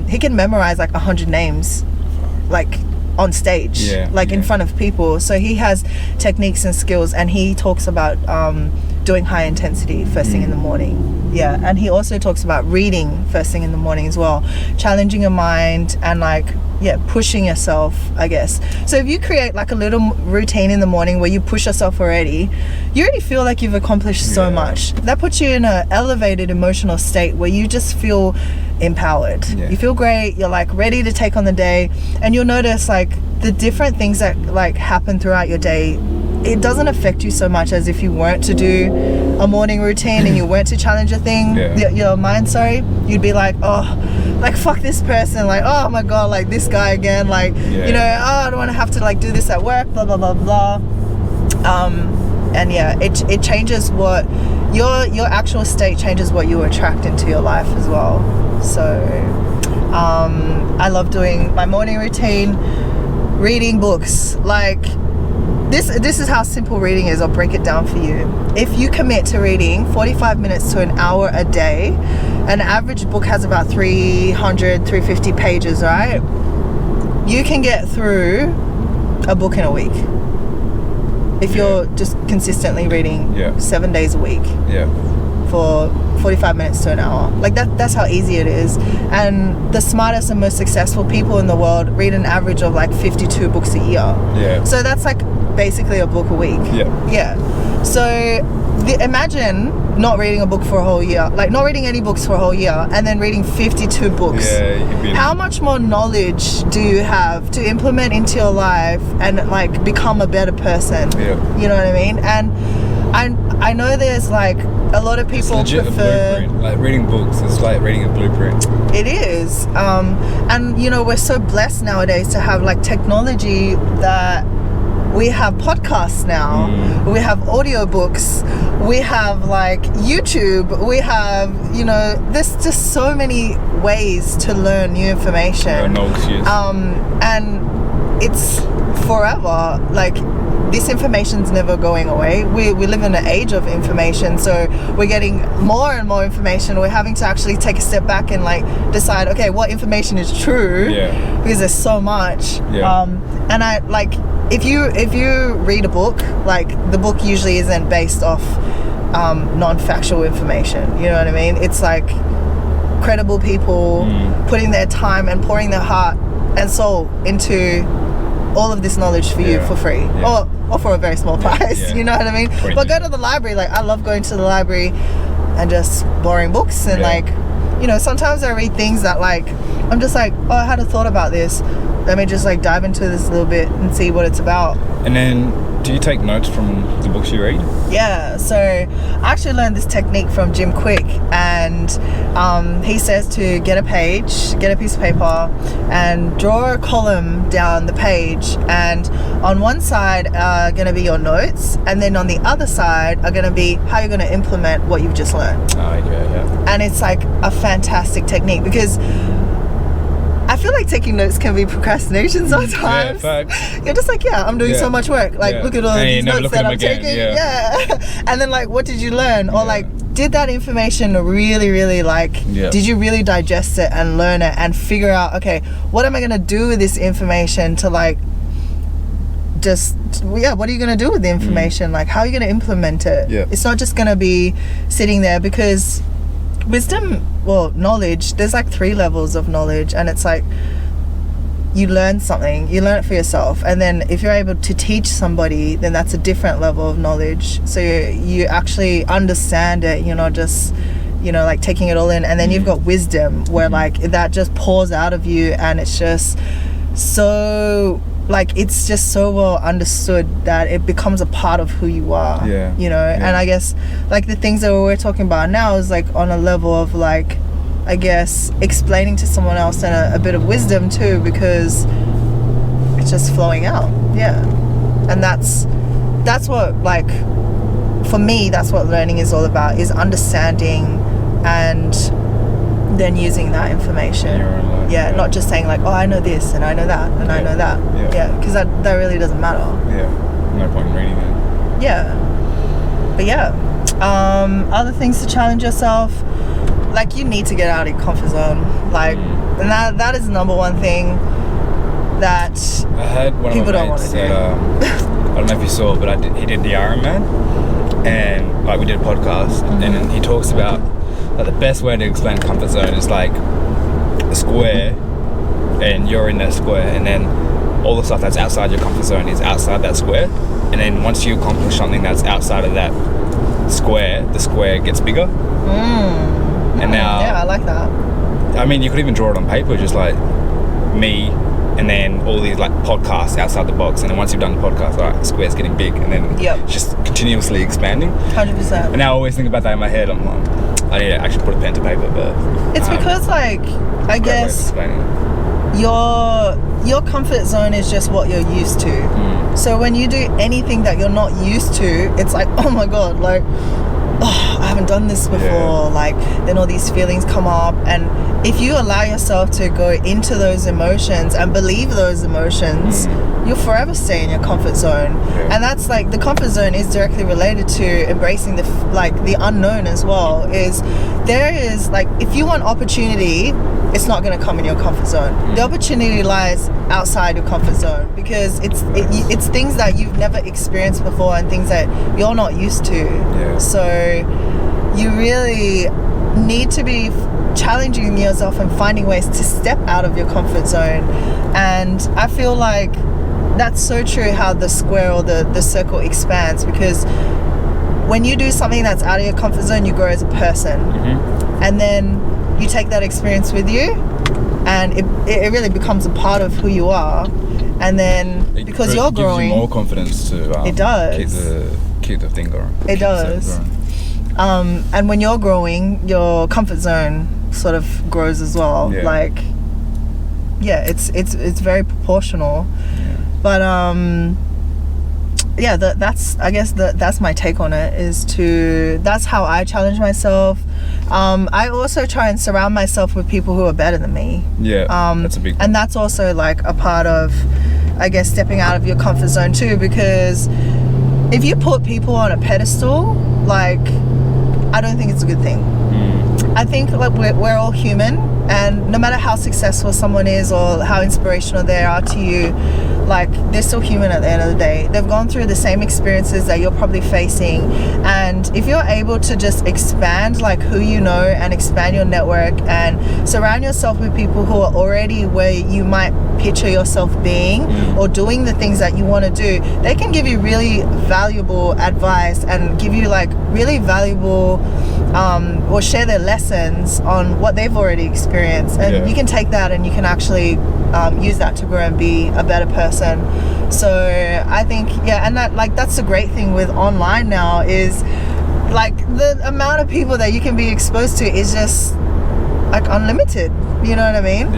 Speaker 3: He can memorize like 100 names, like on stage, in front of people. So he has techniques and skills, and he talks about doing high intensity first thing in the morning. And he also talks about reading first thing in the morning as well, challenging your mind and pushing yourself, I guess. So if you create like a little routine in the morning where you push yourself already, you already feel like you've accomplished so much. That puts you in an elevated emotional state where you just feel empowered. You feel great, you're like ready to take on the day, and you'll notice like the different things that like happen throughout your day. It doesn't affect you so much as if you weren't to do a morning routine and you weren't to challenge a thing, your mind, you'd be like, oh, like fuck this person, like, oh my god, like this guy again, like, I don't want to have to like do this at work, blah blah blah blah. And it changes what your actual state changes what you attract into your life as well. So I love doing my morning routine, reading books. Like this is how simple reading is. I'll break it down for you. If you commit to reading 45 minutes to an hour a day, an average book has about 350 pages, right? You can get through a book in a week if you're just consistently reading 7 days a week for 45 minutes to an hour. Like that's how easy it is. And the smartest and most successful people in the world read an average of like 52 books a year. So that's like basically a book a week. So imagine not reading a book for a whole year, like not reading any books for a whole year, and then reading 52 books. How much more knowledge do you have to implement into your life and like become a better person? You know what I mean? And I know there's like a lot of people prefer
Speaker 2: a blueprint. Like reading books is like reading a blueprint.
Speaker 3: It is. And we're so blessed nowadays to have like technology that we have podcasts now, we have audiobooks, we have like YouTube, we have, there's just so many ways to learn new information. And it's forever. Like this information's never going away. We live in an age of information, so we're getting more and more information. We're having to actually take a step back and like decide, okay, what information is true, because there's so much. And I like, if you read a book, like the book usually isn't based off non-factual information, you know what I mean? It's like credible people putting their time and pouring their heart and soul into all of this knowledge for you for free, or for a very small price. You know what I mean? But go to the library. Like I love going to the library and just borrowing books and like, sometimes I read things that like I'm just like, oh, I had a thought about this. let me just like dive into this a little bit and see what it's about.
Speaker 2: And then, do you take notes from the books you read?
Speaker 3: Yeah, so I actually learned this technique from Jim Quick, and he says to get a piece of paper and draw a column down the page, and on one side are going to be your notes, and then on the other side are going to be how you're going to implement what you've just learned.
Speaker 2: Oh, okay, yeah.
Speaker 3: And it's like a fantastic technique, because I feel like taking notes can be procrastination sometimes.
Speaker 2: Yeah, facts.
Speaker 3: You're just like, I'm doing so much work. Like, look at all these notes that I'm taking. Yeah. And then, like, what did you learn? Or, like, did that information really, really, like, did you really digest it and learn it and figure out, okay, what am I going to do with this information to, like, what are you going to do with the information? Like, how are you going to implement it?
Speaker 2: Yeah.
Speaker 3: It's not just going to be sitting there, because knowledge, there's like 3 levels of knowledge, and it's like you learn something, you learn it for yourself, and then if you're able to teach somebody, then that's a different level of knowledge. So you actually understand it, you're not just, like taking it all in. And then you've got wisdom, where like that just pours out of you, and it's just so, like, it's just so well understood that it becomes a part of who you are. And I guess like the things that we're talking about now is like on a level of like, I guess, explaining to someone else, and a bit of wisdom too, because it's just flowing out. And that's what, like, for me, that's what learning is all about, is understanding and then using that information. Not just saying like, oh, I know this and I know that and I know that. Because that really doesn't matter.
Speaker 2: No point in reading it.
Speaker 3: But other things to challenge yourself, like, you need to get out of your comfort zone, like, and that is the number one thing that
Speaker 2: I had one
Speaker 3: people
Speaker 2: of my
Speaker 3: don't want
Speaker 2: mates
Speaker 3: to do.
Speaker 2: I don't know if you saw, but he did the Ironman, and like we did a podcast, and then he talks about like the best way to explain comfort zone is like a square, and you're in that square, and then all the stuff that's outside your comfort zone is outside that square, and then once you accomplish something that's outside of that square, the square gets bigger. And now,
Speaker 3: I like that.
Speaker 2: I mean, you could even draw it on paper, just like me, and then all these like podcasts outside the box, and then once you've done the podcast, all right, the square's getting big, and then it's just continuously expanding. 100%. And now I always think about that in my head. I'm like, I need to actually put a pen to paper, but
Speaker 3: it's because, like, I guess your comfort zone is just what you're used to. So when you do anything that you're not used to, it's like, oh my god, like, oh, I haven't done this before. Like, then all these feelings come up, and if you allow yourself to go into those emotions and believe those emotions, you'll forever stay in your comfort zone. And that's like, the comfort zone is directly related to embracing the unknown as well. There is like, if you want opportunity, it's not going to come in your comfort zone. The opportunity lies outside your comfort zone, because it's things that you've never experienced before, and things that you're not used to. So you really need to be challenging yourself and finding ways to step out of your comfort zone. And I feel like that's so true, how the square or the circle expands, because when you do something that's out of your comfort zone, you grow as a person. And then you take that experience with you, and it really becomes a part of who you are. And then because you're growing,
Speaker 2: gives you more confidence to
Speaker 3: it does
Speaker 2: keep the thing going.
Speaker 3: It does. And when you're growing, your comfort zone sort of grows as well. Like, it's very proportional. But that's my take on it. That's how I challenge myself. I also try and surround myself with people who are better than me. That's a big one. And that's also like a part of, I guess, stepping out of your comfort zone too, because if you put people on a pedestal, like, I don't think it's a good thing. I think like we're all human, and no matter how successful someone is or how inspirational they are to you, like, they're still human at the end of the day. They've gone through the same experiences that you're probably facing, and if you're able to just expand like who you know and expand your network and surround yourself with people who are already where you might picture yourself being or doing the things that you want to do, they can give you really valuable advice and give you like really valuable or share their lessons on what they've already experienced, and you can take that and you can actually use that to grow and be a better person. So I think and that's the great thing with online now, is like the amount of people that you can be exposed to is just like unlimited, you know what I mean?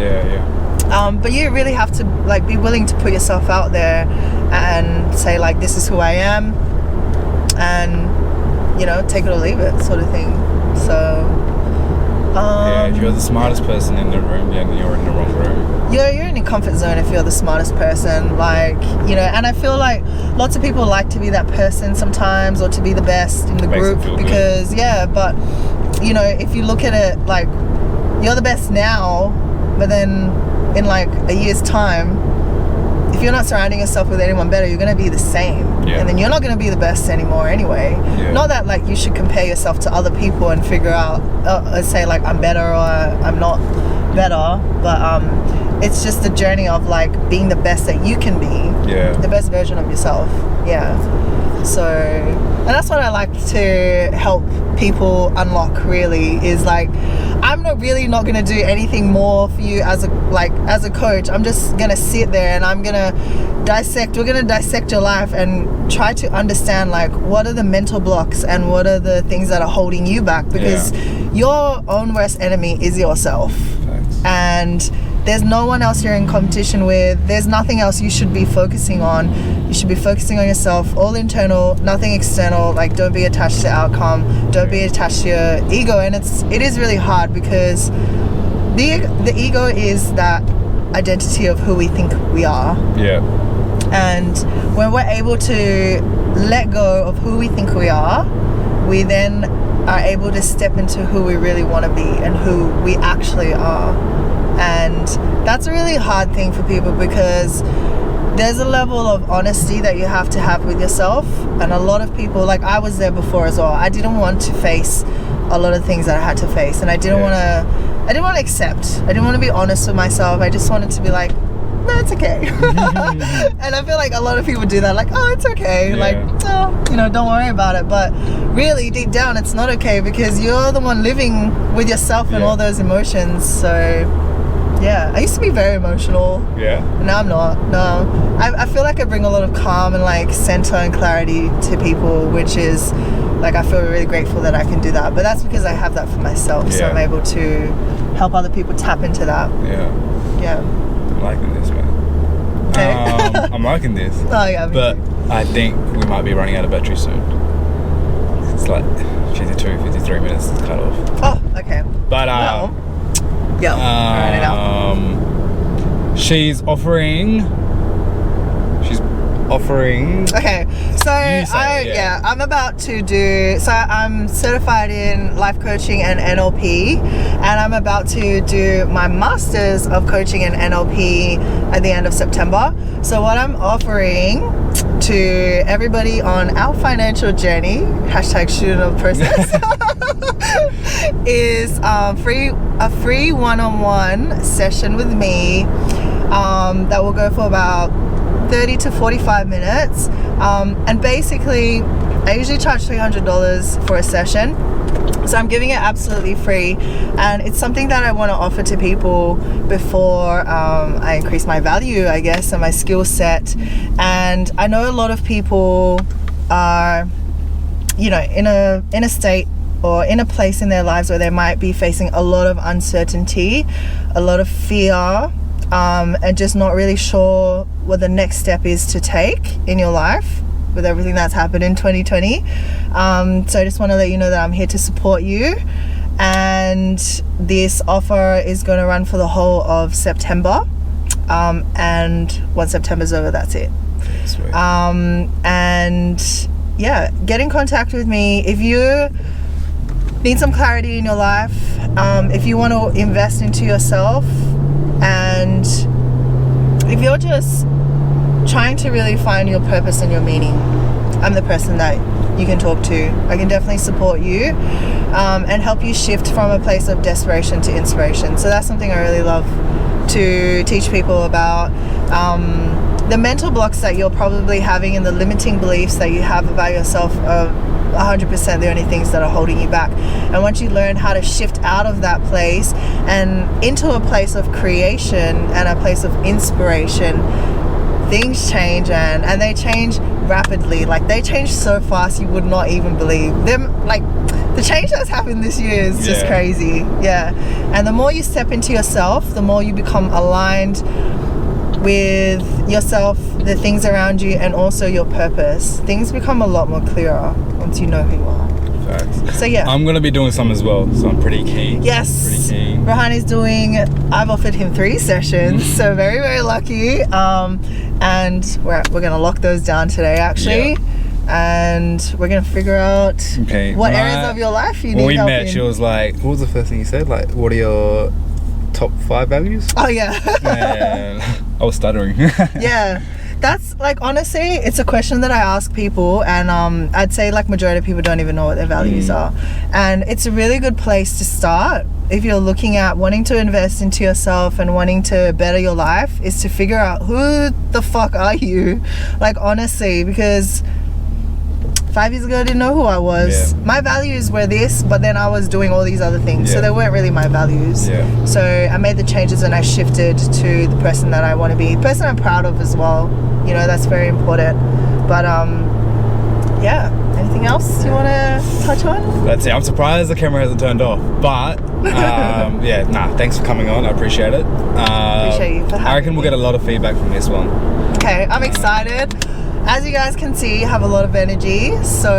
Speaker 3: But you really have to like be willing to put yourself out there and say like, this is who I am, and you know, take it or leave it, sort of thing. So
Speaker 2: if you're the smartest person in the room, then you're in the wrong room.
Speaker 3: You're in your comfort zone if you're the smartest person, like, you know. And I feel like lots of people like to be that person sometimes, or to be the best in the group, because but you know, if you look at it like you're the best now, but then in like a year's time, if you're not surrounding yourself with anyone better, you're going to be the same, and then you're not going to be the best anymore anyway. Not that like you should compare yourself to other people and figure out say like I'm better or I'm not better, but it's just the journey of like being the best that you can be, the best version of yourself. So, and that's what I like to help people unlock, really, is like, I'm not going to do anything more for you as a coach. I'm just going to sit there and we're going to dissect your life and try to understand like what are the mental blocks and what are the things that are holding you back, because your own worst enemy is yourself. Thanks. And there's no one else you're in competition with. There's nothing else you should be focusing on. You should be focusing on yourself, all internal, nothing external. Like, don't be attached to outcome. Don't be attached to your ego. And it is really hard, because the ego is that identity of who we think we are. And when we're able to let go of who we think we are, we then are able to step into who we really want to be and who we actually are. And that's a really hard thing for people, because there's a level of honesty that you have to have with yourself. And a lot of people, like I was there before as well, I didn't want to face a lot of things that I had to face, and I didn't want to accept. I didn't want to be honest with myself. I just wanted to be like, no, it's okay. And I feel like a lot of people do that, like, oh, it's okay, like, oh, you know, don't worry about it. But really deep down, it's not okay, because you're the one living with yourself and all those emotions. So I used to be very emotional. Now I'm not. No, I feel like I bring a lot of calm and like center and clarity to people, which is like, I feel really grateful that I can do that. But that's because I have that for myself, so I'm able to help other people tap into that.
Speaker 2: I'm liking this, man. I'm liking this. But I think we might be running out of battery soon. It's like 53 minutes is cut off.
Speaker 3: Oh, okay.
Speaker 2: But she's offering.
Speaker 3: Okay, so I'm about to do. So I'm certified in life coaching and NLP, and I'm about to do my masters of coaching and NLP at the end of September. So what I'm offering to everybody on our financial journey, #student of process, is a free one-on-one session with me that will go for about 30 to 45 minutes, and basically I usually charge $300 for a session, so I'm giving it absolutely free, and it's something that I want to offer to people before I increase my value, I guess, and my skill set. And I know a lot of people are, you know, in a state or in a place in their lives where they might be facing a lot of uncertainty, a lot of fear, and just not really sure what the next step is to take in your life with everything that's happened in 2020. So I just want to let you know that I'm here to support you, and this offer is going to run for the whole of September, and once September's over, that's it.
Speaker 2: Sweet.
Speaker 3: And get in contact with me if you need some clarity in your life, if you want to invest into yourself, and if you're just trying to really find your purpose and your meaning, I'm the person that you can talk to. I can definitely support you and help you shift from a place of desperation to inspiration. So that's something I really love to teach people about. The mental blocks that you're probably having and the limiting beliefs that you have about yourself are 100% the only things that are holding you back. And once you learn how to shift out of that place and into a place of creation and a place of inspiration, things change, and they change rapidly. Like, they change so fast you would not even believe them. Like, the change that's happened this year is just crazy. Yeah. And the more you step into yourself, the more you become aligned with yourself, the things around you, and also your purpose. Things become a lot more clearer once you know who you are.
Speaker 2: Facts.
Speaker 3: So yeah,
Speaker 2: I'm gonna be doing some as well, so I'm pretty keen.
Speaker 3: Yes,
Speaker 2: pretty keen.
Speaker 3: Rohani's doing. I've offered him 3 sessions, so very, very lucky. And we're gonna lock those down today, actually. And we're gonna figure out what areas of your life you need help in.
Speaker 2: When we met, she was like, what was the first thing you said? Like, what are your top 5 values?
Speaker 3: Oh yeah.
Speaker 2: Man, I was stuttering.
Speaker 3: Yeah, that's like, honestly, it's a question that I ask people, and I'd say like majority of people don't even know what their values are, and it's a really good place to start if you're looking at wanting to invest into yourself and wanting to better your life, is to figure out who the fuck are you, like, honestly, because 5 years ago I didn't know who I was. My values were this, but then I was doing all these other things, so they weren't really my values. So I made the changes and I shifted to the person that I want to be, the person I'm proud of as well. You know, that's very important. But yeah, anything else you want to touch on?
Speaker 2: That's it. I'm surprised the camera hasn't turned off, but thanks for coming on. I appreciate it.
Speaker 3: Appreciate you for having
Speaker 2: I reckon we'll get a lot of feedback from this one.
Speaker 3: Okay, I'm excited. As you guys can see, I have a lot of energy, so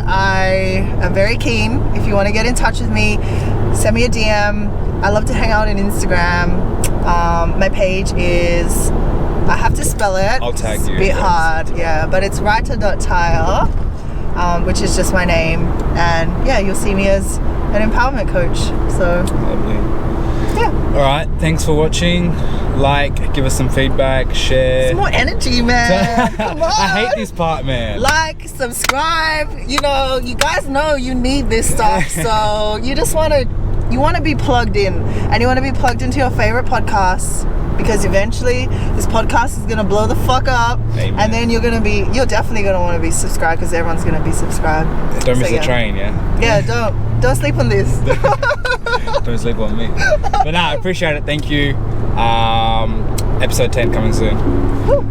Speaker 3: I am very keen. If you want to get in touch with me, send me a DM. I love to hang out on Instagram. My page is, I have to spell it.
Speaker 2: I'll tag you.
Speaker 3: It's a bit hard, but it's Raita Taia, which is just my name. And yeah, you'll see me as an empowerment coach. So
Speaker 2: lovely.
Speaker 3: Yeah.
Speaker 2: All right. Thanks for watching. Like, give us some feedback, share.
Speaker 3: Some more energy, man. Come on.
Speaker 2: I hate this part, man.
Speaker 3: Like, subscribe. You know, you guys know you need this stuff. So you just want to be plugged in, and you want to be plugged into your favorite podcasts, because eventually this podcast is gonna blow the fuck up. Amen. And then you're definitely gonna want to be subscribed, because everyone's gonna be subscribed.
Speaker 2: Don't miss the train,
Speaker 3: Yeah, don't sleep on this.
Speaker 2: Don't sleep on me. But I appreciate it. Thank you. Episode 10 coming soon.
Speaker 3: Woo.